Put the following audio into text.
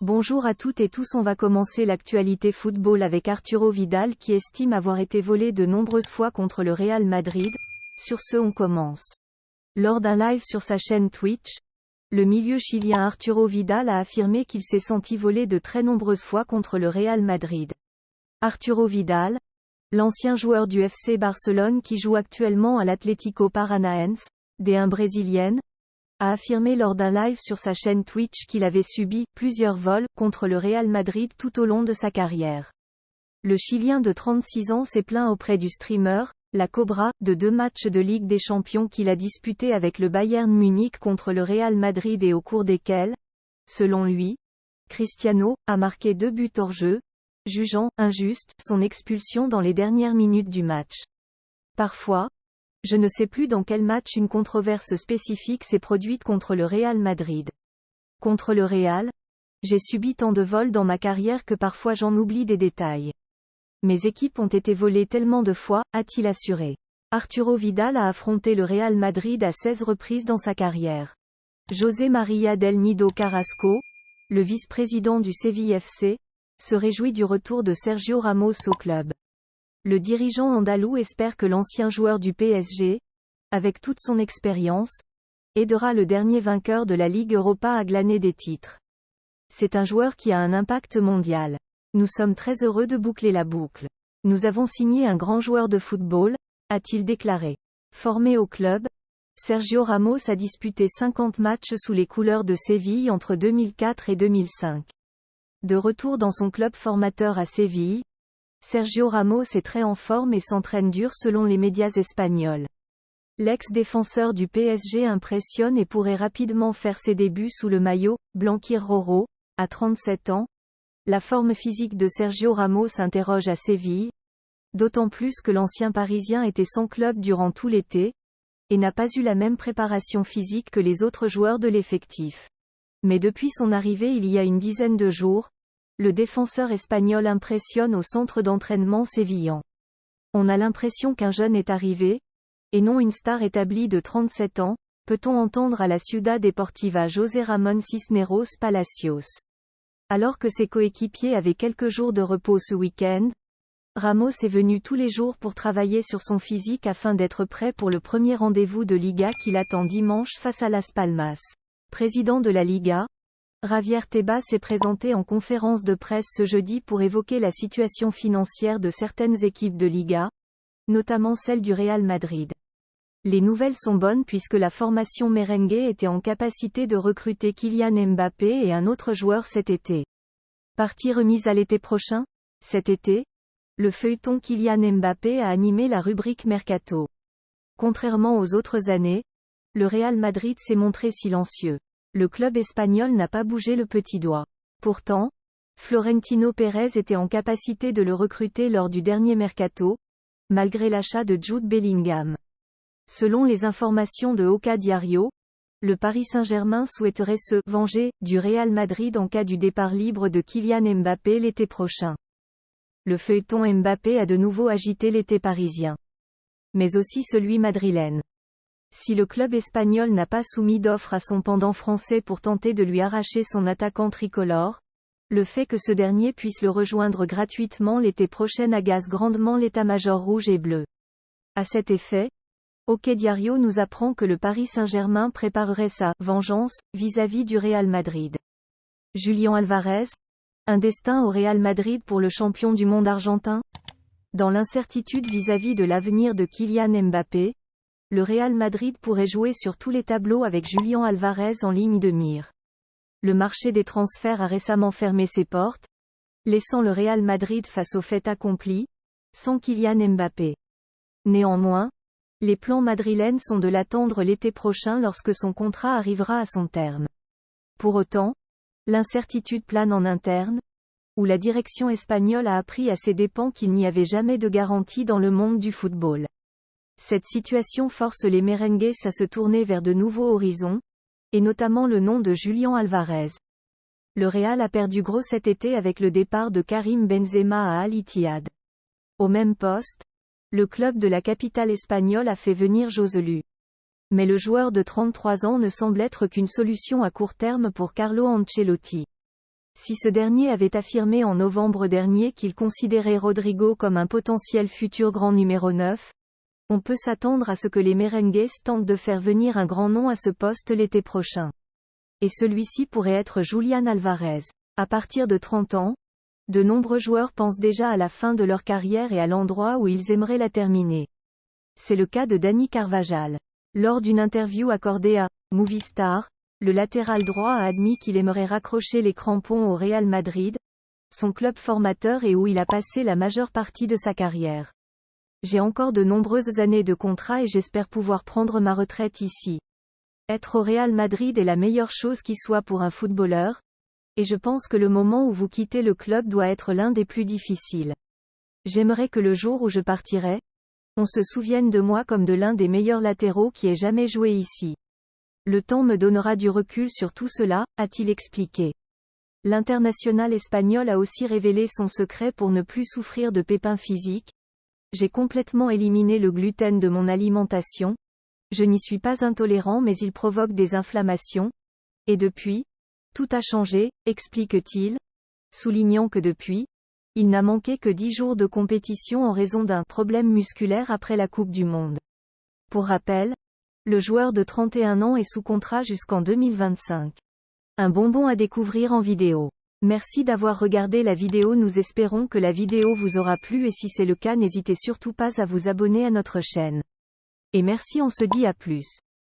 Bonjour à toutes et tous, on va commencer l'actualité football avec Arturo Vidal qui estime avoir été volé de nombreuses fois contre le Real Madrid. Sur ce, on commence. Lors d'un live sur sa chaîne Twitch, le milieu chilien Arturo Vidal a affirmé qu'il s'est senti volé de très nombreuses fois contre le Real Madrid. Arturo Vidal, l'ancien joueur du FC Barcelone qui joue actuellement à l'Atlético Paranaense, D1 brésilienne, a affirmé lors d'un live sur sa chaîne Twitch qu'il avait subi plusieurs vols contre le Real Madrid tout au long de sa carrière. Le Chilien de 36 ans s'est plaint auprès du streamer, La Cobra, de 2 matchs de Ligue des Champions qu'il a disputés avec le Bayern Munich contre le Real Madrid et au cours desquels, selon lui, Cristiano a marqué 2 buts hors jeu, jugeant injuste son expulsion dans les dernières minutes du match. Parfois, je ne sais plus dans quel match une controverse spécifique s'est produite contre le Real Madrid. Contre le Real, j'ai subi tant de vols dans ma carrière que parfois j'en oublie des détails. Mes équipes ont été volées tellement de fois, a-t-il assuré. Arturo Vidal a affronté le Real Madrid à 16 reprises dans sa carrière. José María del Nido Carrasco, le vice-président du Séville FC, se réjouit du retour de Sergio Ramos au club. Le dirigeant andalou espère que l'ancien joueur du PSG, avec toute son expérience, aidera le dernier vainqueur de la Ligue Europa à glaner des titres. C'est un joueur qui a un impact mondial. Nous sommes très heureux de boucler la boucle. Nous avons signé un grand joueur de football, a-t-il déclaré. Formé au club, Sergio Ramos a disputé 50 matchs sous les couleurs de Séville entre 2004 et 2005. De retour dans son club formateur à Séville, Sergio Ramos est très en forme et s'entraîne dur selon les médias espagnols. L'ex-défenseur du PSG impressionne et pourrait rapidement faire ses débuts sous le maillot blanquirrojo, à 37 ans. La forme physique de Sergio Ramos interroge à Séville, d'autant plus que l'ancien Parisien était sans club durant tout l'été, et n'a pas eu la même préparation physique que les autres joueurs de l'effectif. Mais depuis son arrivée il y a une dizaine de jours, le défenseur espagnol impressionne au centre d'entraînement sévillan. On a l'impression qu'un jeune est arrivé, et non une star établie de 37 ans, peut-on entendre à la Ciudad Deportiva José Ramón Cisneros Palacios. Alors que ses coéquipiers avaient quelques jours de repos ce week-end, Ramos est venu tous les jours pour travailler sur son physique afin d'être prêt pour le premier rendez-vous de Liga qu'il attend dimanche face à Las Palmas. Président de la Liga, Javier Tebas s'est présenté en conférence de presse ce jeudi pour évoquer la situation financière de certaines équipes de Liga, notamment celle du Real Madrid. Les nouvelles sont bonnes puisque la formation merengue était en capacité de recruter Kylian Mbappé et un autre joueur cet été. Partie remise à l'été prochain? Cet été, le feuilleton Kylian Mbappé a animé la rubrique Mercato. Contrairement aux autres années, le Real Madrid s'est montré silencieux. Le club espagnol n'a pas bougé le petit doigt. Pourtant, Florentino Pérez était en capacité de le recruter lors du dernier mercato, malgré l'achat de Jude Bellingham. Selon les informations de Oca Diario, le Paris Saint-Germain souhaiterait se venger du Real Madrid en cas du départ libre de Kylian Mbappé l'été prochain. Le feuilleton Mbappé a de nouveau agité l'été parisien. Mais aussi celui madrilène. Si le club espagnol n'a pas soumis d'offre à son pendant français pour tenter de lui arracher son attaquant tricolore, le fait que ce dernier puisse le rejoindre gratuitement l'été prochain agace grandement l'état-major rouge et bleu. À cet effet, Oca Diario nous apprend que le Paris Saint-Germain préparerait sa vengeance vis-à-vis du Real Madrid. Julián Álvarez, un destin au Real Madrid pour le champion du monde argentin? Dans l'incertitude vis-à-vis de l'avenir de Kylian Mbappé, le Real Madrid pourrait jouer sur tous les tableaux avec Julián Álvarez en ligne de mire. Le marché des transferts a récemment fermé ses portes, laissant le Real Madrid face au fait accompli, sans Kylian Mbappé. Néanmoins, les plans madrilènes sont de l'attendre l'été prochain lorsque son contrat arrivera à son terme. Pour autant, l'incertitude plane en interne, où la direction espagnole a appris à ses dépens qu'il n'y avait jamais de garantie dans le monde du football. Cette situation force les merengues à se tourner vers de nouveaux horizons, et notamment le nom de Julián Álvarez. Le Real a perdu gros cet été avec le départ de Karim Benzema à Al Ittihad. Au même poste, le club de la capitale espagnole a fait venir Joselu. Mais le joueur de 33 ans ne semble être qu'une solution à court terme pour Carlo Ancelotti. Si ce dernier avait affirmé en novembre dernier qu'il considérait Rodrigo comme un potentiel futur grand numéro 9, on peut s'attendre à ce que les merengues tentent de faire venir un grand nom à ce poste l'été prochain. Et celui-ci pourrait être Julián Alvarez. À partir de 30 ans, de nombreux joueurs pensent déjà à la fin de leur carrière et à l'endroit où ils aimeraient la terminer. C'est le cas de Dani Carvajal. Lors d'une interview accordée à Movistar, le latéral droit a admis qu'il aimerait raccrocher les crampons au Real Madrid, son club formateur et où il a passé la majeure partie de sa carrière. J'ai encore de nombreuses années de contrat et j'espère pouvoir prendre ma retraite ici. Être au Real Madrid est la meilleure chose qui soit pour un footballeur, et je pense que le moment où vous quittez le club doit être l'un des plus difficiles. J'aimerais que le jour où je partirai, on se souvienne de moi comme de l'un des meilleurs latéraux qui ait jamais joué ici. Le temps me donnera du recul sur tout cela, a-t-il expliqué. L'international espagnol a aussi révélé son secret pour ne plus souffrir de pépins physiques. J'ai complètement éliminé le gluten de mon alimentation. Je n'y suis pas intolérant mais il provoque des inflammations. Et depuis, tout a changé, explique-t-il, soulignant que depuis, il n'a manqué que 10 jours de compétition en raison d'un problème musculaire après la Coupe du Monde. Pour rappel, le joueur de 31 ans est sous contrat jusqu'en 2025. Un bonbon à découvrir en vidéo. Merci d'avoir regardé la vidéo, nous espérons que la vidéo vous aura plu et si c'est le cas n'hésitez surtout pas à vous abonner à notre chaîne. Et merci, on se dit à plus.